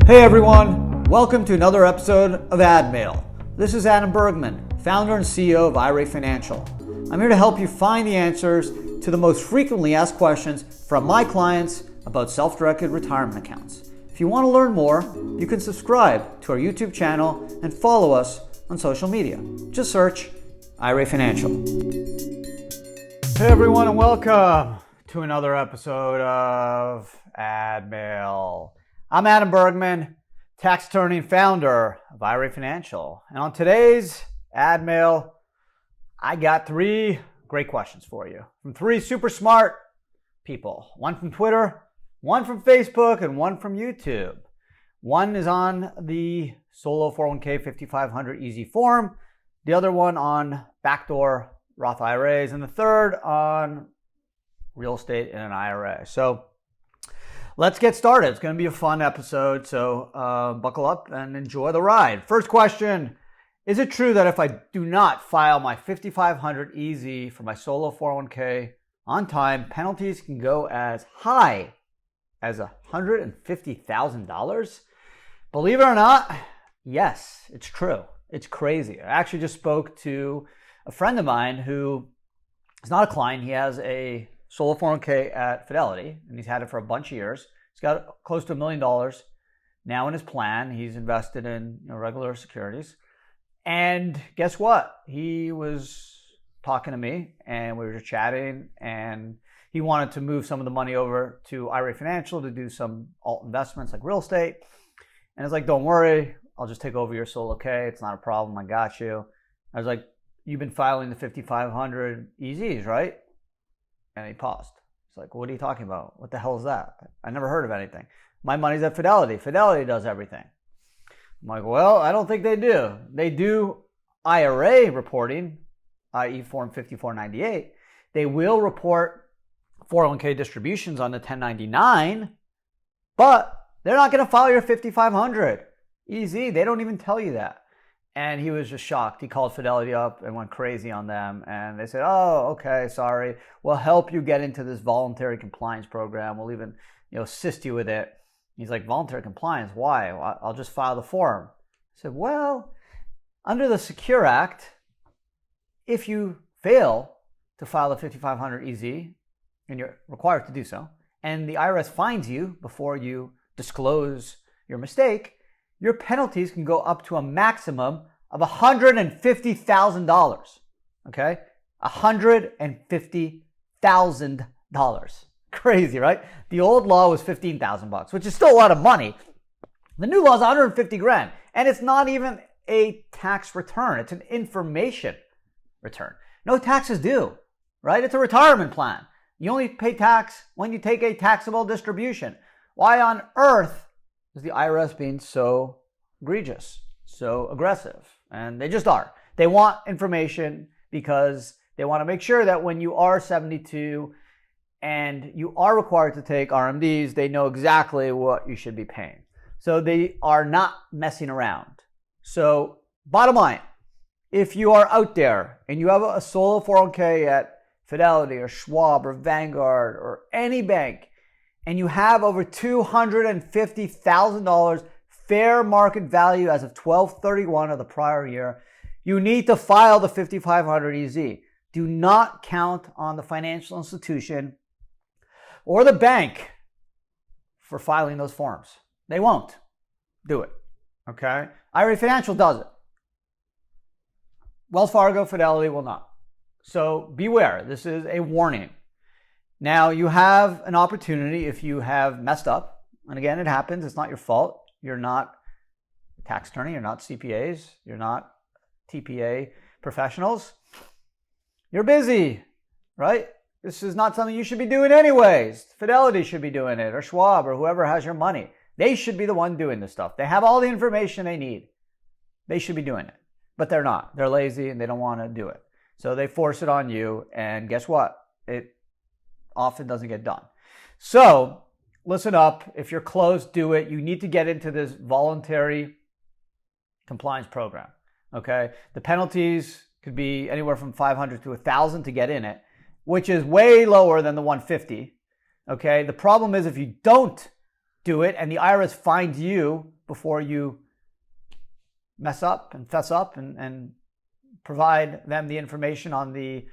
Hey everyone, welcome to another episode of ADMAIL. This is Adam Bergman, founder and CEO of IRA Financial. I'm here to help you find the answers to the most frequently asked questions from my clients about self-directed retirement accounts. If you want to learn more, you can subscribe to our YouTube channel and follow us on social media. Just search IRA Financial. Hey everyone, and welcome to another episode of ADMAIL. I'm Adam Bergman, tax attorney and founder of IRA Financial. And on today's ADMAIL, I got three great questions for you from three super smart people. One from Twitter, one from Facebook, and one from YouTube. One is on the Solo 401k 5500 Easy Form, the other one on backdoor Roth IRAs, and the third on real estate in an IRA. So let's get started. It's going to be a fun episode, so buckle up and enjoy the ride. First question, is it true that if I do not file my 5500 Easy for my solo 401k on time, penalties can go as high as $150,000? Believe it or not, yes, it's true. It's crazy. I actually just spoke to a friend of mine who is not a client. He has a solo 401k at Fidelity, and he's had it for a bunch of years. He's got close to $1 million now in his plan. He's invested in regular securities. And guess what? He was talking to me, and we were just chatting, and he wanted to move some of the money over to IRA Financial to do some alt investments like real estate. And it's like, don't worry, I'll just take over your solo K. It's not a problem. I got you. I was like, you've been filing the 5500 EZs, right? And he paused. He's like, what are you talking about? What the hell is that? I never heard of anything. My money's at Fidelity. Fidelity does everything. I'm like, well, I don't think they do. They do IRA reporting, i.e. Form 5498. They will report 401k distributions on the 1099, but they're not going to file your 5500 EZ. They don't even tell you that. And he was just shocked. He called Fidelity up and went crazy on them. And they said, oh, okay, sorry. We'll help you get into this voluntary compliance program. We'll even assist you with it. He's like, voluntary compliance? Why? I'll just file the form. I said, well, under the Secure Act, if you fail to file the 5500 EZ, and you're required to do so, and the IRS finds you before you disclose your mistake, your penalties can go up to a maximum of $150,000. Okay? $150,000. Crazy, right? The old law was $15,000, which is still a lot of money. The new law is $150,000, and it's not even a tax return. It's an information return. No taxes due, right? It's a retirement plan. You only pay tax when you take a taxable distribution. Why on earth is the IRS being so egregious, so aggressive? And they just are. They want information because they want to make sure that when you are 72 and you are required to take RMDs, they know exactly what you should be paying. So they are not messing around. So bottom line, if you are out there and you have a solo 401k at Fidelity or Schwab or Vanguard or any bank, and you have over $250,000 fair market value as of 12/31 of the prior year, you need to file the 5500 EZ. Do not count on the financial institution or the bank for filing those forms. They won't do it. Okay? IRA Financial does it. Wells Fargo, Fidelity will not. So beware. This is a warning. Now, you have an opportunity if you have messed up. And again, it happens. It's not your fault. You're not a tax attorney. You're not CPAs. You're not TPA professionals. You're busy, right? This is not something you should be doing anyways. Fidelity should be doing it, or Schwab, or whoever has your money. They should be the one doing this stuff. They have all the information they need. They should be doing it. But they're not. They're lazy and they don't want to do it. So they force it on you. And guess what? It often doesn't get done. So listen up. If you're close, do it. You need to get into this voluntary compliance program. Okay? The penalties could be anywhere from $500 to $1,000 to get in it, which is way lower than the $150. Okay? The problem is if you don't do it and the IRS finds you before you mess up and fess up and provide them the information on the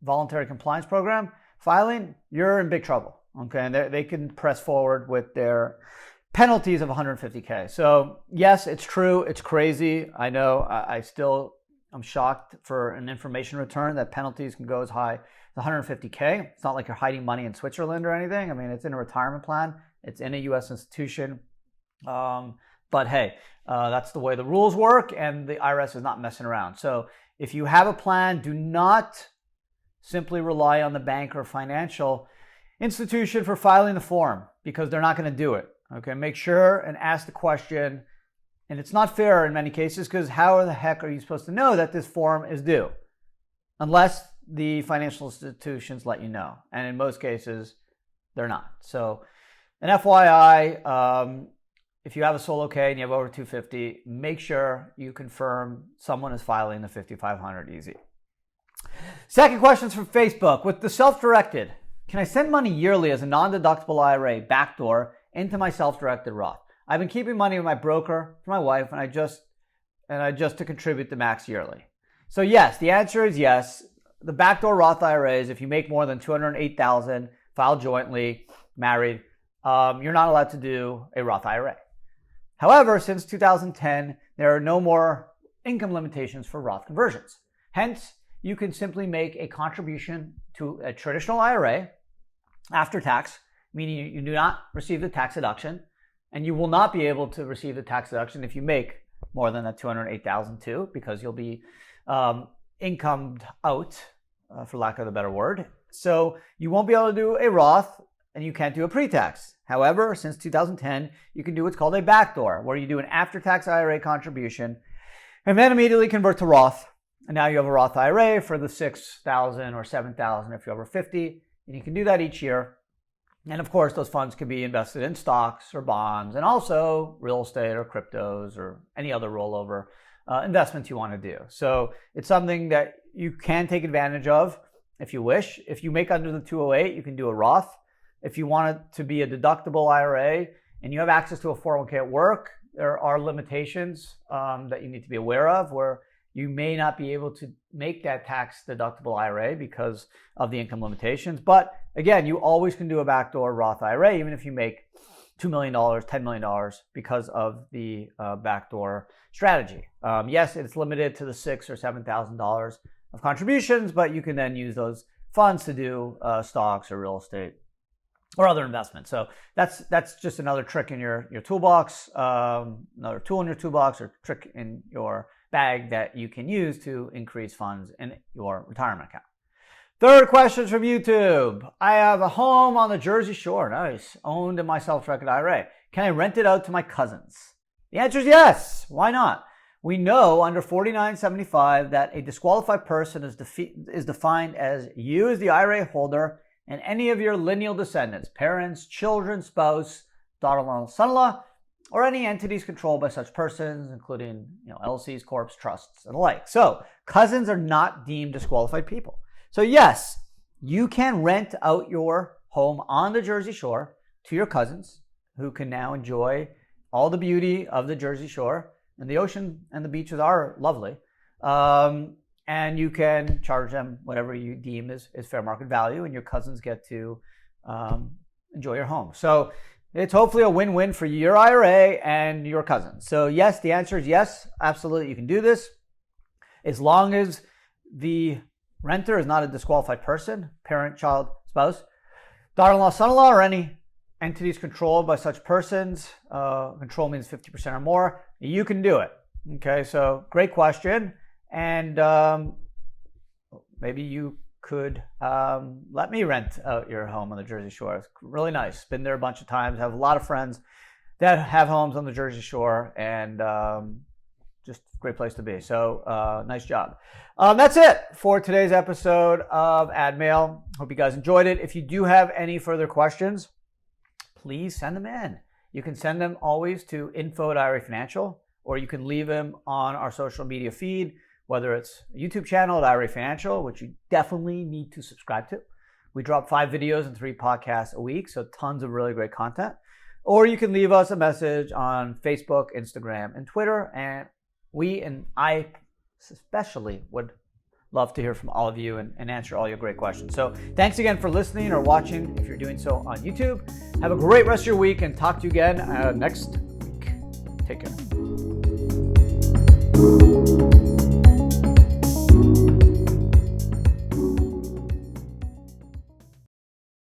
voluntary compliance program filing, you're in big trouble. Okay, and they can press forward with their penalties of $150K. So yes, it's true. It's crazy. I know. I'm shocked for an information return that penalties can go as high as $150K. It's not like you're hiding money in Switzerland or anything. I mean, it's in a retirement plan. It's in a U.S. institution. But hey, that's the way the rules work, and the IRS is not messing around. So if you have a plan, do not simply rely on the bank or financial institution for filing the form, because they're not going to do it. Okay, make sure and ask the question. And it's not fair in many cases, because how the heck are you supposed to know that this form is due? Unless the financial institutions let you know. And in most cases, they're not. So an FYI, if you have a solo K and you have over 250, make sure you confirm someone is filing the 5,500 easy. Second question is from Facebook. With the self-directed, can I send money yearly as a non-deductible IRA backdoor into my self-directed Roth? I've been keeping money with my broker for my wife, and I just to contribute the max yearly. So yes, the answer is yes. The backdoor Roth IRAs, if you make more than $208,000, file jointly, married, you're not allowed to do a Roth IRA. However, since 2010, there are no more income limitations for Roth conversions. Hence, you can simply make a contribution to a traditional IRA after tax, meaning you do not receive the tax deduction, and you will not be able to receive the tax deduction if you make more than that $208,000 too, because you'll be incomed out, for lack of a better word. So you won't be able to do a Roth, and you can't do a pre-tax. However, since 2010, you can do what's called a backdoor, where you do an after-tax IRA contribution and then immediately convert to Roth. And now you have a Roth IRA for the $6,000 or $7,000 if you're over 50, and you can do that each year. And of course, those funds can be invested in stocks or bonds, and also real estate or cryptos or any other rollover investments you want to do. So it's something that you can take advantage of if you wish. If you make under the 208, you can do a Roth. If you want it to be a deductible IRA and you have access to a 401k at work, there are limitations that you need to be aware of, where you may not be able to make that tax deductible IRA because of the income limitations. But again, you always can do a backdoor Roth IRA, even if you make $2 million, $10 million, because of the backdoor strategy. Yes, it's limited to the $6,000 or $7,000 of contributions, but you can then use those funds to do stocks or real estate or other investments. So that's just another trick in your toolbox, another tool in your toolbox or trick in your bag that you can use to increase funds in your retirement account. Third question from YouTube. I have a home on the Jersey Shore, nice, owned in my self-directed IRA. Can I rent it out to my cousins? The answer is yes. Why not? We know under 4975 that a disqualified person is defined as you as the IRA holder and any of your lineal descendants, parents, children, spouse, daughter-in-law, son-in-law, or any entities controlled by such persons, including LLCs, corps, trusts, and the like. So cousins are not deemed disqualified people. So yes, you can rent out your home on the Jersey Shore to your cousins, who can now enjoy all the beauty of the Jersey Shore. And the ocean and the beaches are lovely. And you can charge them whatever you deem is fair market value, and your cousins get to enjoy your home. So it's hopefully a win-win for your IRA and your cousins. So yes, the answer is yes, absolutely, you can do this, as long as the renter is not a disqualified person, parent, child, spouse, daughter-in-law, son-in-law, or any entities controlled by such persons. Control means 50% or more. You can do it. Okay, so great question. And maybe you could let me rent out your home on the Jersey Shore. It's really nice. Been there a bunch of times. Have a lot of friends that have homes on the Jersey Shore, and just a great place to be. So nice job. That's it for today's episode of ADMAIL. Hope you guys enjoyed it. If you do have any further questions, please send them in. You can send them always to info@IRA Financial, or you can leave them on our social media feed, whether it's a YouTube channel at IRA Financial, which you definitely need to subscribe to. We drop 5 videos and 3 podcasts a week, so tons of really great content. or you can leave us a message on Facebook, Instagram, and Twitter. And I especially would love to hear from all of you and answer all your great questions. So thanks again for listening or watching if you're doing so on YouTube. Have a great rest of your week and talk to you again next week. Take care.